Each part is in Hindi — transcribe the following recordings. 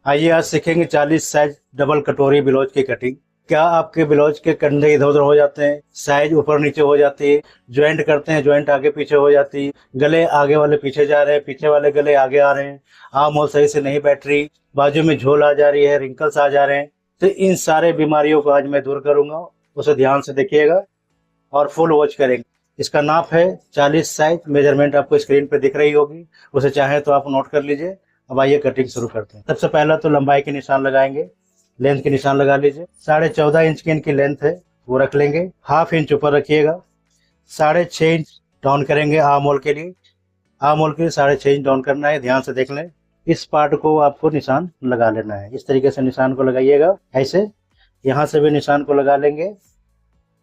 आइए आज सीखेंगे 40 साइज डबल कटोरी ब्लाउज की कटिंग। क्या आपके ब्लाउज के कंधे इधर उधर हो जाते हैं, साइज ऊपर नीचे हो जाती है, ज्वाइंट करते हैं ज्वाइंट आगे पीछे हो जाती है, गले आगे वाले पीछे जा रहे हैं, पीछे वाले गले आगे आ रहे हैं, आर्म होल सही से नहीं बैठ रही, बाजू में झोल आ जा रही है, रिंकल्स आ जा रहे हैं, तो इन सारे बीमारियों को आज मैं दूर करूंगा। उसे ध्यान से देखिएगा और फुल वॉच करेंगे। इसका नाप है 40 साइज, मेजरमेंट आपको स्क्रीन पे दिख रही होगी, उसे चाहे तो आप नोट कर लीजिए। अब आइए कटिंग शुरू करते हैं। सबसे पहला तो लंबाई के निशान लगाएंगे, लेंथ के निशान लगा लीजिए। 14.5 इंच की इनकी लेंथ है, वो रख लेंगे। हाफ इंच ऊपर रखिएगा। 6.5 इंच डाउन करेंगे आर्म होल के लिए। आर्म होल के लिए 6.5 इंच डाउन करना है, ध्यान से देख लें। इस पार्ट को आपको निशान लगा लेना है, इस तरीके से निशान को लगाइएगा। ऐसे यहाँ से भी निशान को लगा लेंगे।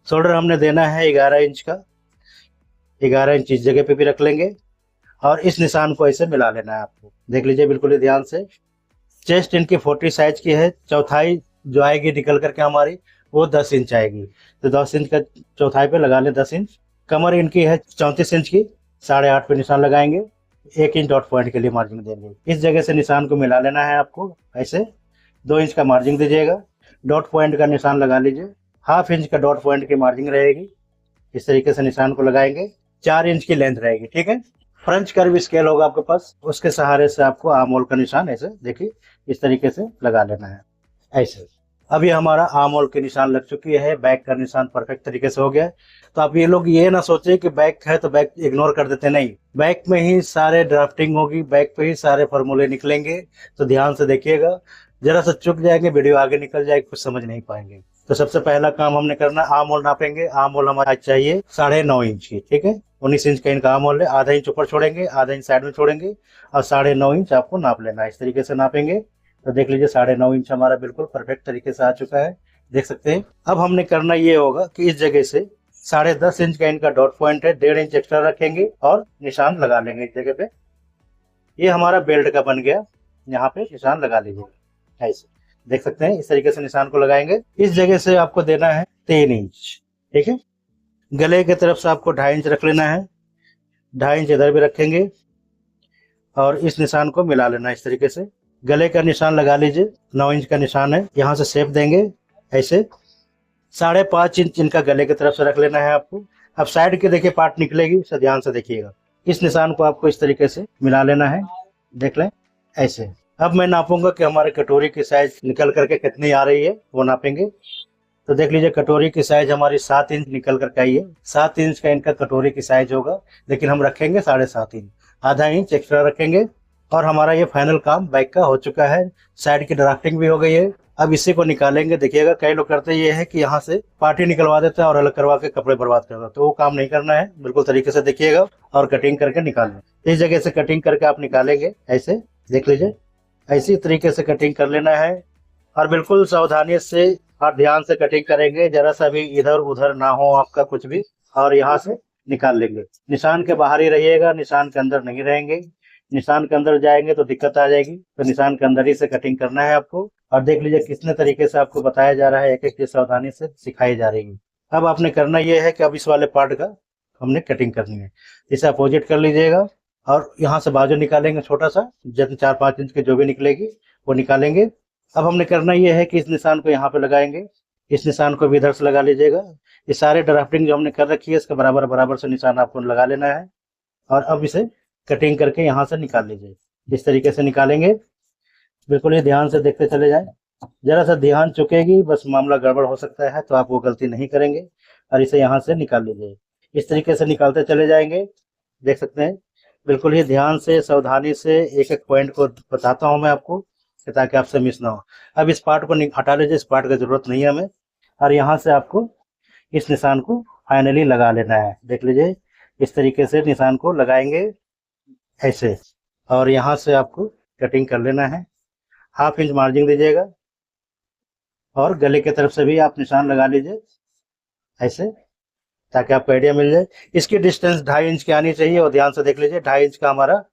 शोल्डर हमने देना है 11 इंच का, 11 इंच इस जगह पे भी रख लेंगे और इस निशान को ऐसे मिला लेना है आपको। देख लीजिए बिल्कुल ही ध्यान से। चेस्ट इनकी 40 साइज की है, चौथाई जो आएगी निकल करके हमारी वो 10 इंच आएगी, तो 10 इंच का चौथाई पे लगा लें 10 इंच। कमर इनकी है 34 इंच की, 8.5 पे निशान लगाएंगे। 1 इंच डॉट पॉइंट के लिए मार्जिन देंगे। इस जगह से निशान को मिला लेना है आपको ऐसे। 2 इंच का मार्जिन दीजिएगा, डॉट पॉइंट का निशान लगा लीजिए। हाफ इंच का डॉट पॉइंट की मार्जिन रहेगी, इस तरीके से निशान को लगाएंगे। 4 इंच की लेंथ रहेगी, ठीक है। फ्रेंच कर्व स्केल होगा आपके पास, उसके सहारे से आपको आर्म होल का निशान ऐसे देखिए इस तरीके से लगा लेना है ऐसे। अब ये हमारा आर्म होल के निशान लग चुकी है, बैक का निशान परफेक्ट तरीके से हो गया है। तो आप ये लोग ये ना सोचे कि बैक है तो बैक इग्नोर कर देते, नहीं, बैक में ही सारे ड्राफ्टिंग होगी, बैक पे ही सारे फॉर्मूले निकलेंगे। तो ध्यान से देखिएगा, जरा सा चुक जाएंगे वीडियो आगे निकल जाएगी, कुछ समझ नहीं पाएंगे। तो सबसे पहला काम हमने करना, आर्म होल नापेंगे। आर्म होल हमारा चाहिए 9.5 इंच की, ठीक है। 19 इंच का इनका आर्म होल है, आधा इंच ऊपर छोड़ेंगे, आधा इंच साइड में छोड़ेंगे और 9.5 इंच आपको नाप लेना है। इस तरीके से नापेंगे तो देख लीजिए 9.5 इंच हमारा बिल्कुल परफेक्ट तरीके से आ चुका है, देख सकते हैं। अब हमने करना ये होगा कि इस जगह से 10.5 इंच का इनका डॉट पॉइंट है, 1.5 इंच एक्स्ट्रा रखेंगे और निशान लगा लेंगे इस जगह पे। ये हमारा बेल्ट का बन गया, यहाँ पे निशान लगा लीजिए ऐसे, देख सकते हैं। इस तरीके से निशान को लगाएंगे। इस जगह से आपको देना है 3 इंच, ठीक है। गले की तरफ से आपको 2.5 इंच रख लेना है, 2.5 इंच इधर भी रखेंगे और इस निशान को मिला लेना है इस तरीके से। गले का निशान लगा लीजिए, 9 इंच का निशान है, यहाँ से शेप देंगे ऐसे। 5.5 इंच इनका गले की तरफ से रख लेना है आपको। अब साइड के देखिए पार्ट निकलेगी, इसे ध्यान से देखिएगा। इस निशान को आपको इस तरीके से मिला लेना है, देख लें ऐसे। अब मैं नापूंगा कि हमारे कटोरी की साइज निकल करके कितनी आ रही है, वो नापेंगे। तो देख लीजिए कटोरी की साइज हमारी 7 इंच निकल करके आई है। 7 इंच का इनका कटोरी की साइज होगा, लेकिन हम रखेंगे 7.5 इंच, आधा इंच एक्स्ट्रा रखेंगे। और हमारा ये फाइनल काम बैक का हो चुका है, साइड की ड्राफ्टिंग भी हो गई है। अब इसी को निकालेंगे। देखिएगा कई लोग करते ये है कि यहाँ से पार्टी निकलवा देते हैं और अलग करवा के कपड़े बर्बाद कर देते हैं, तो वो काम नहीं करना है। बिल्कुल तरीके से देखिएगा और कटिंग करके निकालें। इस जगह से कटिंग करके आप निकालेंगे ऐसे, देख लीजिए ऐसी तरीके से कटिंग कर लेना है और बिल्कुल सावधानी से और ध्यान से कटिंग करेंगे, जरा सा भी इधर उधर ना हो आपका कुछ भी। और यहाँ से निकाल लेंगे। निशान के बाहर ही रहिएगा, निशान के अंदर नहीं रहेंगे। निशान के अंदर जाएंगे तो दिक्कत आ जाएगी, तो निशान के अंदर ही से कटिंग करना है आपको। और देख लीजिए कितने तरीके से आपको बताया जा रहा है, एक एक चीज सावधानी से सिखाई जा रही है। अब आपने करना यह है कि अब इस वाले पार्ट का हमने कटिंग करनी है। इसे अपोजिट कर लीजिएगा और यहाँ से बाजू निकालेंगे, छोटा सा जितने 4-5 इंच की जो भी निकलेगी वो निकालेंगे। अब हमने करना ये है कि इस निशान को यहाँ पे लगाएंगे, इस निशान को भी इधर से लगा लीजिएगा। ये सारे ड्राफ्टिंग जो हमने कर रखी है इसका बराबर बराबर से निशान आपको लगा लेना है और अब इसे कटिंग करके यहाँ से निकाल लीजिए। इस तरीके से निकालेंगे, बिल्कुल ये ध्यान से देखते चले जाएं। जरा सा ध्यान चुकेगी बस मामला गड़बड़ हो सकता है, तो आप वो गलती नहीं करेंगे और इसे यहाँ से निकाल लीजिए। इस तरीके से निकालते चले जाएंगे, देख सकते हैं। बिल्कुल ही ध्यान से सावधानी से एक एक पॉइंट को बताता हूँ मैं आपको, ताकि आपसे मिस ना हो। अब इस पार्ट को हटा लीजिए, इस पार्ट की जरूरत नहीं है हमें। और यहाँ से आपको इस निशान को फाइनली लगा लेना है, देख लीजिए इस तरीके से निशान को लगाएंगे ऐसे और यहाँ से आपको कटिंग कर लेना है। हाफ इंच मार्जिन दीजिएगा और गले की तरफ से भी आप निशान लगा लीजिए ऐसे, ताकि आपको आइडिया मिल जाए। इसकी डिस्टेंस 2.5 इंच की आनी चाहिए और ध्यान से देख लीजिए 2.5 इंच का हमारा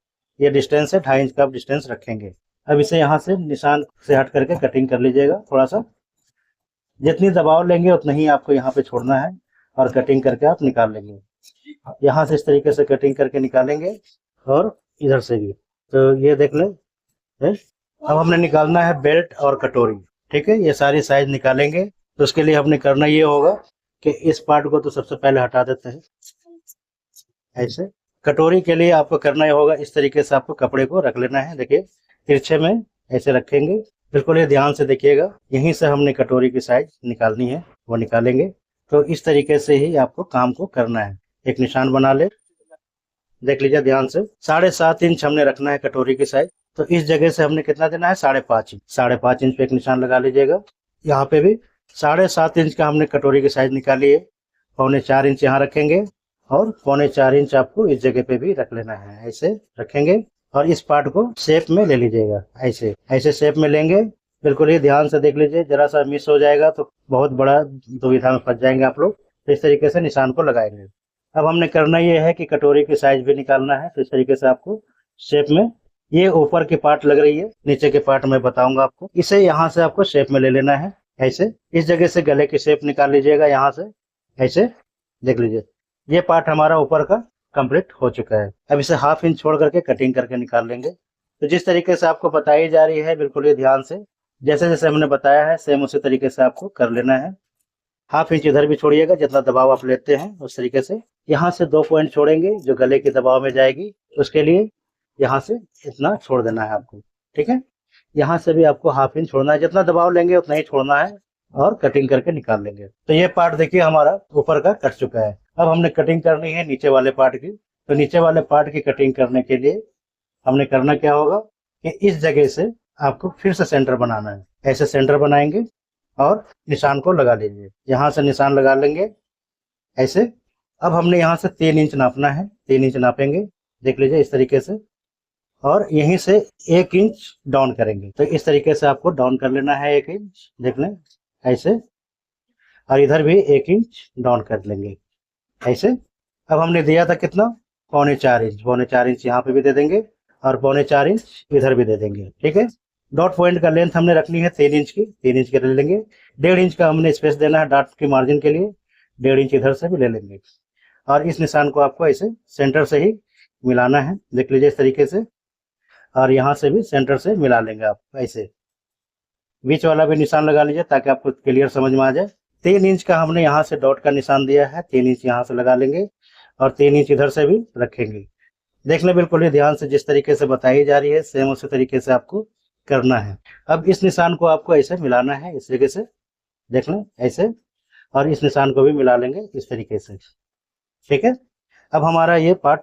ये डिस्टेंस है, 2.5 इंच का आप डिस्टेंस रखेंगे। अब इसे यहाँ से निशान से हट करके कटिंग कर लीजिएगा। थोड़ा सा जितनी दबाव लेंगे उतना ही आपको यहाँ पे छोड़ना है और कटिंग करके आप निकाल लेंगे। यहाँ से इस तरीके से कटिंग करके निकालेंगे और इधर से भी, तो ये देख लें अब हमने निकालना है बेल्ट और कटोरी। ठीक है, ये सारी साइज निकालेंगे। तो उसके लिए हमने करना ये होगा कि इस पार्ट को तो सबसे पहले हटा देते हैं ऐसे। कटोरी के लिए आपको करना ये होगा, इस तरीके से आपको कपड़े को रख लेना है। देखिए तिरछे में ऐसे रखेंगे, बिल्कुल ये ध्यान से देखिएगा। यहीं से हमने कटोरी की साइज निकालनी है, वो निकालेंगे। तो इस तरीके से ही आपको काम को करना है। एक निशान बना ले, देख लीजिए ध्यान से। 7.5 इंच हमने रखना है कटोरी की साइज। तो इस जगह से हमने कितना देना है, 5.5 इंच। 5.5 इंच पे एक निशान लगा लीजिएगा। यहाँ पे भी 7.5 इंच का हमने कटोरी की साइज निकाली है। 4.25 इंच यहाँ रखेंगे और 4.25 इंच आपको इस जगह पे भी रख लेना है। ऐसे रखेंगे और इस पार्ट को शेप में ले लीजिएगा। ऐसे ऐसे शेप में लेंगे। बिल्कुल ये ध्यान से देख लीजिए, जरा सा मिस हो जाएगा तो बहुत बड़ा दुविधा में फंस जाएंगे आप लोग। तो इस तरीके से निशान को लगाएंगे। अब हमने करना ये है कि कटोरी की साइज भी निकालना है। तो इस तरीके से आपको शेप में, ये ऊपर की पार्ट लग रही है, नीचे के पार्ट मैं बताऊंगा आपको। इसे यहाँ से आपको शेप में ले लेना है ऐसे। इस जगह से गले की शेप निकाल लीजिएगा यहाँ से ऐसे। देख लीजिए ये पार्ट हमारा ऊपर का कंप्लीट हो चुका है। अब इसे 1/2 इंच छोड़ करके कटिंग करके निकाल लेंगे। तो जिस तरीके से आपको बताई जा रही है, बिल्कुल ये ध्यान से, जैसे जैसे हमने बताया है सेम उसी तरीके से आपको कर लेना है। 1/2 इंच इधर भी छोड़िएगा, जितना दबाव आप लेते हैं उस तरीके से। यहाँ से 2 पॉइंट छोड़ेंगे जो गले के दबाव में जाएगी, उसके लिए यहाँ से इतना छोड़ देना है आपको। ठीक है, यहाँ से भी आपको 1/2 इंच छोड़ना है, जितना दबाव लेंगे उतना ही छोड़ना है और कटिंग करके निकाल लेंगे। तो ये पार्ट देखिए हमारा ऊपर का कट चुका है। अब हमने कटिंग करनी है नीचे वाले पार्ट की। तो नीचे वाले पार्ट की कटिंग करने के लिए हमने करना क्या होगा कि इस जगह से आपको फिर से सेंटर बनाना है। ऐसे सेंटर बनाएंगे और निशान को लगा लीजिए। यहाँ से निशान लगा लेंगे ऐसे। अब हमने यहाँ से 3 इंच नापना है। 3 इंच नापेंगे, देख लीजिए इस तरीके से। और यहीं से 1 इंच डाउन करेंगे। तो इस तरीके से आपको डाउन कर लेना है 1 इंच, देख लें ऐसे। और इधर भी 1 इंच डाउन कर लेंगे ऐसे। अब हमने दिया था कितना, 4.25 इंच। 4.25 इंच यहाँ पे भी दे देंगे और 4.25 इंच इधर भी दे देंगे। ठीक है, डॉट पॉइंट का लेंथ हमने रखनी है 3 इंच की। 3 इंच के ले लेंगे। 1.5 इंच का हमने स्पेस देना है डॉट की मार्जिन के लिए। 1.5 इंच इधर से भी ले लेंगे। और इस निशान को आपको ऐसे सेंटर से ही मिलाना है, देख लीजिए इस तरीके से। और यहाँ से भी सेंटर से मिला लेंगे आप ऐसे। बीच वाला भी निशान लगा लीजिए ताकि आपको क्लियर समझ में आ जाए। 3 इंच का हमने यहाँ से डॉट का निशान दिया है, 3 इंच यहाँ से लगा लेंगे और 3 इंच इधर से भी रखेंगे। देख लें बिल्कुल ही ध्यान से, जिस तरीके से बताई जा रही है सेम उसी तरीके से आपको करना है। अब इस निशान को आपको ऐसे मिलाना है इस तरीके से, देख लें ऐसे। और इस निशान को भी मिला लेंगे इस तरीके से। ठीक है, अब हमारा ये पार्ट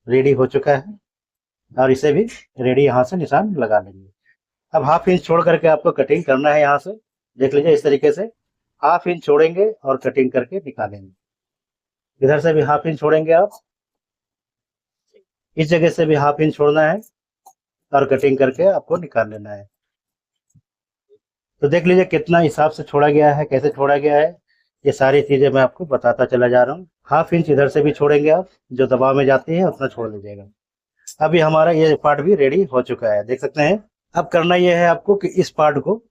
रेडी हो चुका है और इसे भी रेडी यहाँ से निशान लगा लेंगे। अब 1/2 इंच छोड़ करके आपको कटिंग करना है यहाँ से, देख लीजिए इस तरीके से। 1/2 इंच छोड़ेंगे और कटिंग करके निकालेंगे। इधर से भी 1/2 इंच छोड़ेंगे आप, इस जगह से भी 1/2 इंच छोड़ना है और कटिंग करके आपको निकाल लेना है। तो देख लीजिए कितना हिसाब से छोड़ा गया है, कैसे छोड़ा गया है, ये सारी चीजें मैं आपको बताता चला जा रहा हूँ। 1/2 इंच इधर से भी छोड़ेंगे आप, जो दबाव में जाती है उतना छोड़ लीजिएगा। अभी हमारा ये पार्ट भी रेडी हो चुका है, देख सकते हैं। अब करना ये है आपको कि इस पार्ट को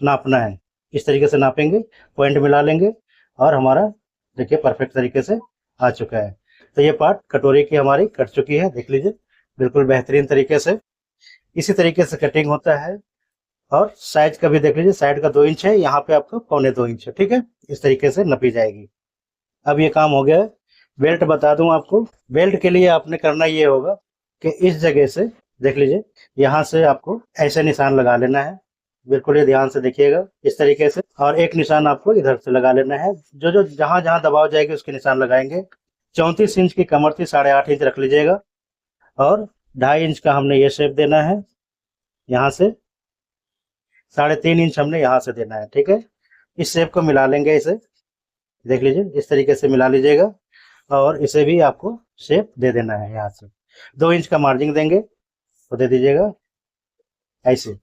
नापना है। इस तरीके से नापेंगे, पॉइंट मिला लेंगे और हमारा देखिए परफेक्ट तरीके से आ चुका है। तो ये पार्ट कटोरी की हमारी कट चुकी है, देख लीजिए बिल्कुल बेहतरीन तरीके से। इसी तरीके से कटिंग होता है। और साइज का भी देख लीजिए, साइड का 2 इंच है, यहाँ पे आपको 2.25 इंच है। ठीक है, इस तरीके से नपी जाएगी। अब ये काम हो गया है। बेल्ट बता दूं आपको, बेल्ट के लिए आपने करना ये होगा कि इस जगह से देख लीजिए, यहाँ से आपको ऐसे निशान लगा लेना है। बिल्कुल ये ध्यान से देखिएगा इस तरीके से। और एक निशान आपको इधर से लगा लेना है, जो जो जहां जहां दबाव जाएगी उसके निशान लगाएंगे। 34 इंच की कमर थी, 8.5 इंच रख लीजिएगा। और 2.5 इंच का हमने ये शेप देना है, यहाँ से 3.5 इंच हमने यहाँ से देना है। ठीक है, इस शेप को मिला लेंगे इसे, देख लीजिए इस तरीके से मिला लीजिएगा। और इसे भी आपको शेप दे देना है, यहाँ से 2 इंच का मार्जिन देंगे तो दे दीजिएगा ऐसे।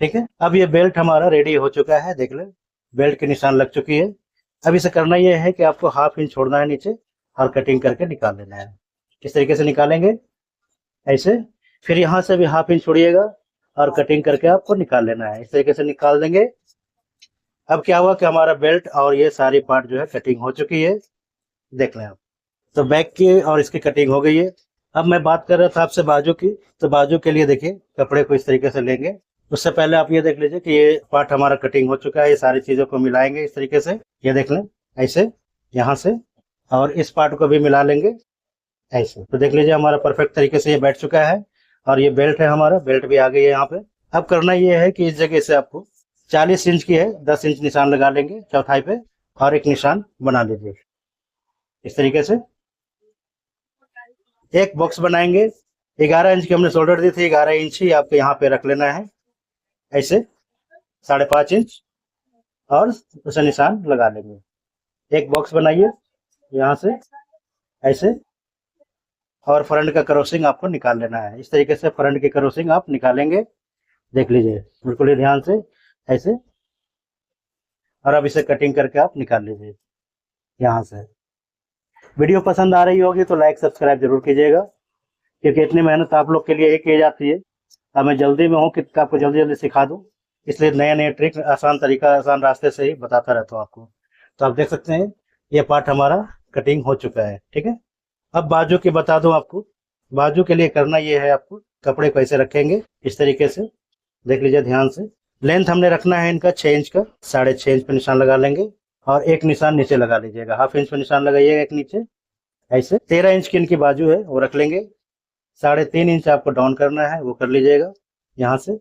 ठीक है, अब ये बेल्ट हमारा रेडी हो चुका है, देख ले बेल्ट के निशान लग चुकी है। अब इसे करना ये है कि आपको 1/2 इंच छोड़ना है नीचे और कटिंग करके निकाल लेना है। इस तरीके से निकालेंगे ऐसे। फिर यहाँ से भी 1/2 इंच छोड़िएगा और कटिंग करके आपको निकाल लेना है। इस तरीके से निकाल देंगे। अब क्या हुआ कि हमारा बेल्ट और ये सारी पार्ट जो है कटिंग हो चुकी है, देख लें आप। तो बैक की और इसकी कटिंग हो गई है। अब मैं बात कर रहा था आपसे बाजू की। तो बाजू के लिए देखिए कपड़े को इस तरीके से लेंगे उससे पहले आप ये देख लीजिए कि ये पार्ट हमारा कटिंग हो चुका है। ये सारी चीज़ों को मिलाएंगे इस तरीके से, ये देख लें ऐसे, यहाँ से, और इस पार्ट को भी मिला लेंगे ऐसे। तो देख लीजिए हमारा परफेक्ट तरीके से ये बैठ चुका है। और ये बेल्ट है, हमारा बेल्ट भी आ गई है यहाँ पे। अब करना ये है कि इस जगह से आपको 40 इंच की है, 10 इंच निशान लगा लेंगे चौथाई पे और एक निशान बना लीजिए इस तरीके से। एक बॉक्स बनाएंगे, 11 इंच की हमने शोल्डर दी थी, 11 इंच ही आपको यहाँ पे रख लेना है ऐसे, 5.5 इंच, और उसे निशान लगा लेंगे। एक बॉक्स बनाइए यहाँ से ऐसे, और फ्रंट का क्रॉसिंग आपको निकाल लेना है इस तरीके से। फ्रंट की क्रॉसिंग आप निकालेंगे, देख लीजिए बिल्कुल ही ध्यान से ऐसे, और अब इसे कटिंग करके आप निकाल लीजिए यहाँ से। वीडियो पसंद आ रही होगी तो लाइक सब्सक्राइब जरूर कीजिएगा, क्योंकि इतनी मेहनत आप लोग के लिए ही की जाती है। अब मैं जल्दी में हूँ कि आपको जल्दी जल्दी सिखा दूँ, इसलिए नए नए ट्रिक आसान तरीका आसान रास्ते से ही बताता रहता हूँ आपको। तो आप देख सकते हैं ये पार्ट हमारा कटिंग हो चुका है, ठीक है। अब बाजू की बता दूं आपको। बाजू के लिए करना ये है, आपको कपड़े को ऐसे रखेंगे इस तरीके से, देख लीजिए ध्यान से। लेंथ हमने रखना है इनका 6 इंच का, 6.5 इंच पे निशान लगा लेंगे, और एक निशान नीचे लगा लीजिएगा, 1/2 इंच पे निशान लगाइएगा एक नीचे ऐसे। 13 इंच की इनकी बाजू है वो रख लेंगे, 3.5 इंच आपको डाउन करना है वो कर लीजिएगा यहाँ से,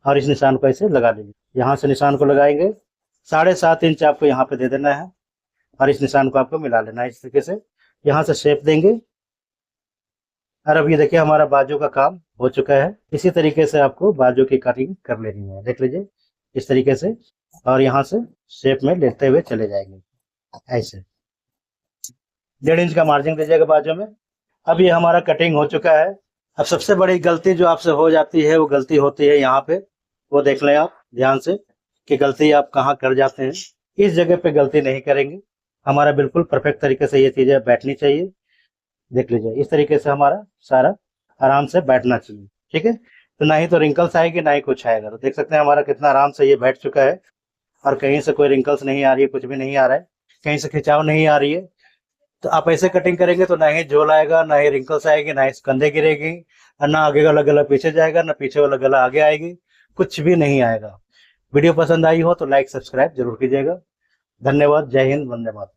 और इस निशान को ऐसे लगा लीजिए। यहाँ से निशान को लगाएंगे, 7.5 इंच आपको यहाँ पे दे देना है, और इस निशान को आपको मिला लेना है इस तरीके से। यहाँ से शेप देंगे, और अब ये देखिए हमारा बाजू का काम हो चुका है। इसी तरीके से आपको बाजू की कटिंग कर लेनी है, देख लीजिए इस तरीके से, और यहाँ से शेप में लेते हुए चले जाएंगे ऐसे। 1.5 इंच का मार्जिन दीजिएगा बाजू में। अब ये हमारा कटिंग हो चुका है। अब सबसे बड़ी गलती जो आपसे हो जाती है वो गलती होती है यहाँ पे, वो देख लें आप ध्यान से कि गलती आप कहाँ कर जाते हैं। इस जगह पे गलती नहीं करेंगे, हमारा बिल्कुल परफेक्ट तरीके से ये चीजें बैठनी चाहिए, देख लीजिए इस तरीके से हमारा सारा आराम से बैठना चाहिए, ठीक है। तो ना ही तो रिंकल्स आएगी ना ही कुछ आएगा। तो देख सकते हैं हमारा कितना आराम से ये बैठ चुका है, और कहीं से कोई रिंकल्स नहीं आ रही है, कुछ भी नहीं आ रहा है, कहीं से खिंचाव नहीं आ रही है। तो आप ऐसे कटिंग करेंगे तो ना ही झोल आएगा, ना ही रिंकल्स आएगी, ना ही कंधे गिरेगी, और ना आगे वाला गला पीछे जाएगा, ना पीछे वाला गला आगे आएगी, कुछ भी नहीं आएगा। वीडियो पसंद आई हो तो लाइक सब्सक्राइब जरूर कीजिएगा। धन्यवाद। जय हिंद, वंदे मातरम।